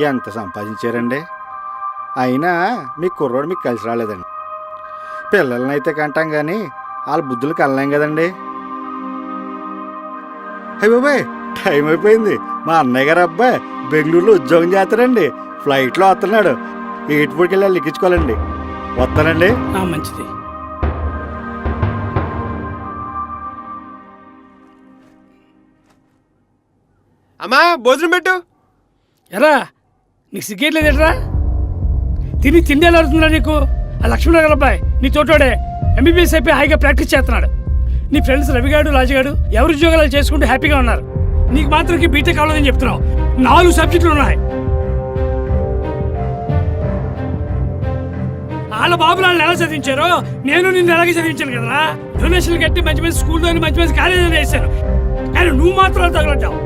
ఎంత సంపాదించారండి? అయినా మీ కుర్రోడు మీకు కలిసి రాలేదండి. పిల్లల్ని అయితే కంటాం కానీ వాళ్ళ బుద్ధులు కలలేం కదండి. అయ్య బాబాయ్, టైం అయిపోయింది. మా అన్నయ్య గారు అబ్బాయి బెంగళూరులో ఉద్యోగం చేస్తారండి. ఫ్లైట్లో వస్తున్నాడు. ఎయిర్పోర్ట్కి వెళ్ళి లెక్కించుకోవాలండి. వస్తానండి. మంచిది. అమ్మా భోజనం పెట్టు. ఎరా నీకు సిగ్గేట్లేదేట్రా? తిండి ఎలా అవుతుందా నీకు? ఆ లక్ష్మణరావు గారు అబ్బాయి నీ తోటోడే ఎంబీబీఎస్ అయిపోయి హాయిగా ప్రాక్టీస్ చేస్తున్నాడు. నీ ఫ్రెండ్స్ రవిగాడు రాజుగాడు ఎవరి ఉద్యోగాలు చేసుకుంటూ హ్యాపీగా ఉన్నారు. నీకు మాత్రం బీటెక్ కావాలని చెప్తున్నావు. 4 సబ్జెక్టులు ఉన్నాయి. వాళ్ళ బాబులు వాళ్ళని ఎలా చదివించారో నేను నిన్ను ఎలాగే చదివించాను కదరా. డొనేషన్లు కట్టి మంచి మంచి స్కూల్లోని మంచి మంచి కాలేజీలు వేశాను. కానీ నువ్వు మాత్రం తగలట్టావు.